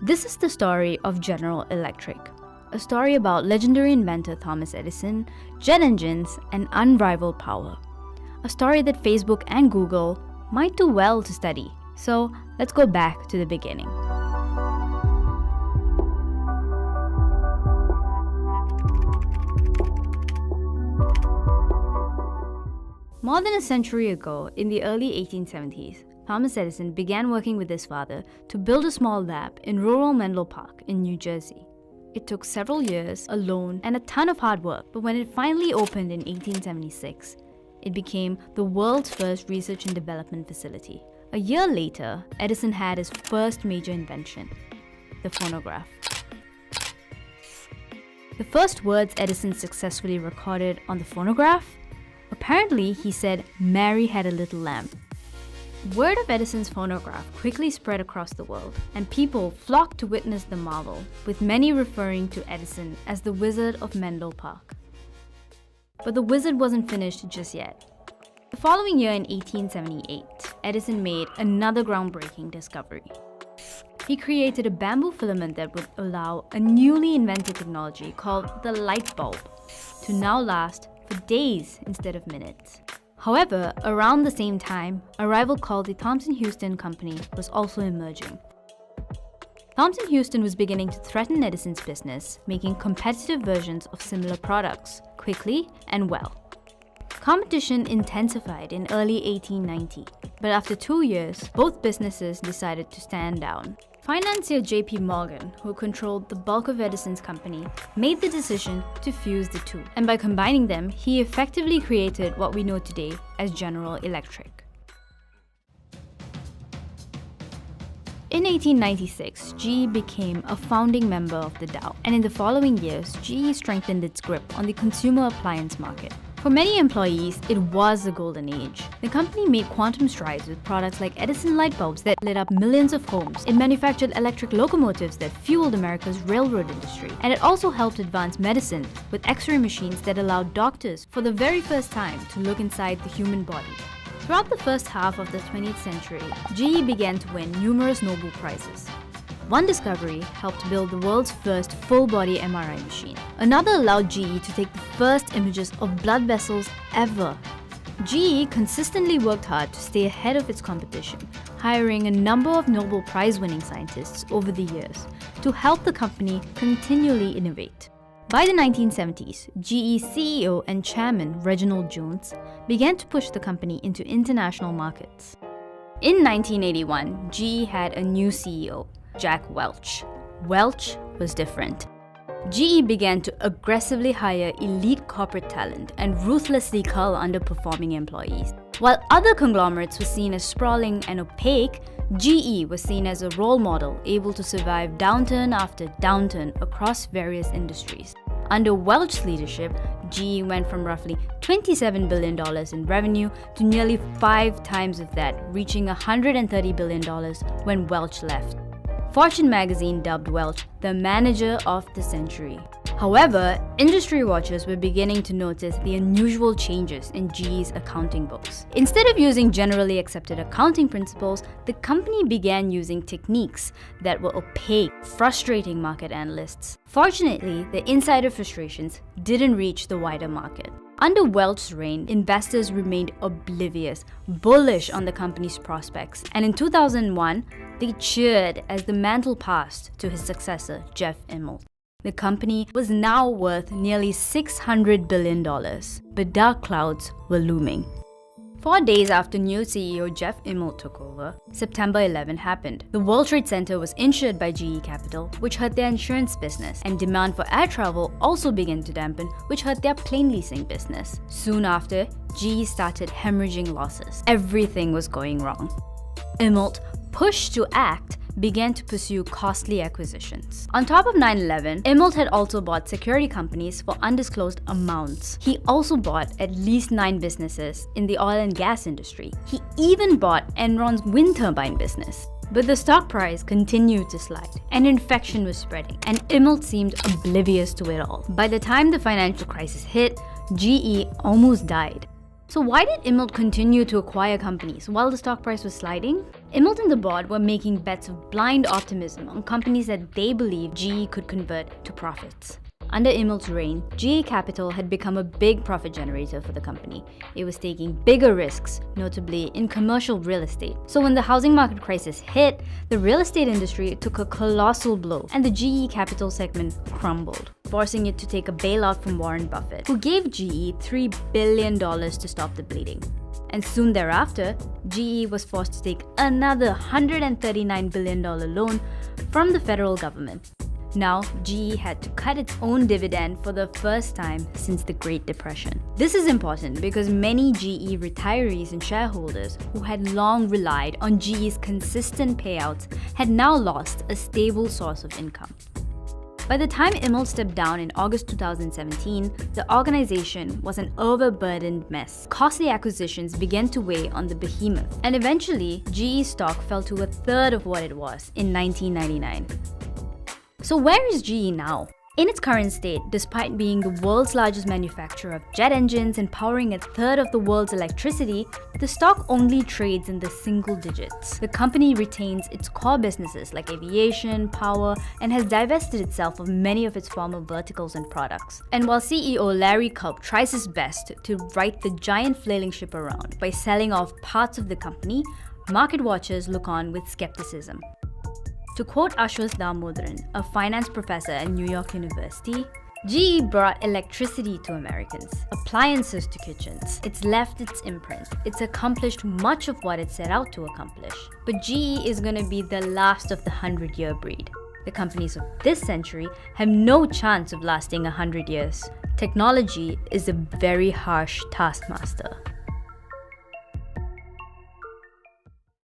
This is the story of General Electric, a story about legendary inventor Thomas Edison, jet engines, and unrivaled power. A story that Facebook and Google might do well to study. So let's go back to the beginning. More than a century ago, in the early 1870s, Thomas Edison began working with his father to build a small lab in rural Menlo Park in New Jersey. It took several years, a loan, and a ton of hard work, but when it finally opened in 1876, it became the world's first research and development facility. A year later, Edison had his first major invention, the phonograph. The first words Edison successfully recorded on the phonograph? Apparently, he said, "Mary had a little lamb." Word of Edison's phonograph quickly spread across the world, and people flocked to witness the marvel, with many referring to Edison as the Wizard of Menlo Park. But the wizard wasn't finished just yet. The following year in 1878, Edison made another groundbreaking discovery. He created a bamboo filament that would allow a newly invented technology called the light bulb to now last for days instead of minutes. However, around the same time, a rival called the Thomson-Houston Company was also emerging. Thomson-Houston was beginning to threaten Edison's business, making competitive versions of similar products, quickly and well. Competition intensified in early 1890, but after 2 years, both businesses decided to stand down. Financier J.P. Morgan, who controlled the bulk of Edison's company, made the decision to fuse the two, and by combining them, he effectively created what we know today as General Electric. In 1896, GE became a founding member of the Dow, and in the following years, GE strengthened its grip on the consumer appliance market. For many employees, it was the golden age. The company made quantum strides with products like Edison light bulbs that lit up millions of homes. It manufactured electric locomotives that fueled America's railroad industry. And it also helped advance medicine with X-ray machines that allowed doctors, for the very first time, to look inside the human body. Throughout the first half of the 20th century, GE began to win numerous Nobel Prizes. One discovery helped build the world's first full-body MRI machine. Another allowed GE to take the first images of blood vessels ever. GE consistently worked hard to stay ahead of its competition, hiring a number of Nobel Prize-winning scientists over the years to help the company continually innovate. By the 1970s, GE CEO and chairman Reginald Jones began to push the company into international markets. In 1981, GE had a new CEO, Jack Welch. Welch was different. GE began to aggressively hire elite corporate talent and ruthlessly cull underperforming employees. While other conglomerates were seen as sprawling and opaque, GE was seen as a role model able to survive downturn after downturn across various industries. Under Welch's leadership, GE went from roughly $27 billion in revenue to nearly 5 times of that, reaching $130 billion when Welch left. Fortune magazine dubbed Welch the manager of the century. However, industry watchers were beginning to notice the unusual changes in GE's accounting books. Instead of using generally accepted accounting principles, the company began using techniques that were opaque, frustrating market analysts. Fortunately, the insider frustrations didn't reach the wider market. Under Welch's reign, investors remained oblivious, bullish on the company's prospects, and in 2001, they cheered as the mantle passed to his successor, Jeff Immelt. The company was now worth nearly $600 billion, but dark clouds were looming. 4 days after new CEO Jeff Immelt took over, September 11 happened. The World Trade Center was insured by GE Capital, which hurt their insurance business, and demand for air travel also began to dampen, which hurt their plane leasing business. Soon after, GE started hemorrhaging losses. Everything was going wrong. Immelt, pushed to act, began to pursue costly acquisitions. On top of 9/11, Immelt had also bought security companies for undisclosed amounts. He also bought at least 9 businesses in the oil and gas industry. He even bought Enron's wind turbine business. But the stock price continued to slide, and infection was spreading, and Immelt seemed oblivious to it all. By the time the financial crisis hit, GE almost died. So why did Immelt continue to acquire companies while the stock price was sliding? Immelt and the board were making bets of blind optimism on companies that they believed GE could convert to profits. Under Immelt's reign, GE Capital had become a big profit generator for the company. It was taking bigger risks, notably in commercial real estate. So when the housing market crisis hit, the real estate industry took a colossal blow and the GE Capital segment crumbled, forcing it to take a bailout from Warren Buffett, who gave GE $3 billion to stop the bleeding. And soon thereafter, GE was forced to take another $139 billion loan from the federal government. Now, GE had to cut its own dividend for the first time since the Great Depression. This is important because many GE retirees and shareholders who had long relied on GE's consistent payouts had now lost a stable source of income. By the time Immelt stepped down in August 2017, the organization was an overburdened mess. Costly acquisitions began to weigh on the behemoth, and eventually, GE stock fell to a third of what it was in 1999. So where is GE now? In its current state, despite being the world's largest manufacturer of jet engines and powering a third of the world's electricity, the stock only trades in the single digits. The company retains its core businesses like aviation, power, and has divested itself of many of its former verticals and products. And while CEO Larry Culp tries his best to right the giant flailing ship around by selling off parts of the company, market watchers look on with skepticism. To quote Ashwas Damodaran, a finance professor at New York University, GE brought electricity to Americans, appliances to kitchens. It's left its imprint. It's accomplished much of what it set out to accomplish. But GE is going to be the last of the 100-year breed. The companies of this century have no chance of lasting 100 years. Technology is a very harsh taskmaster.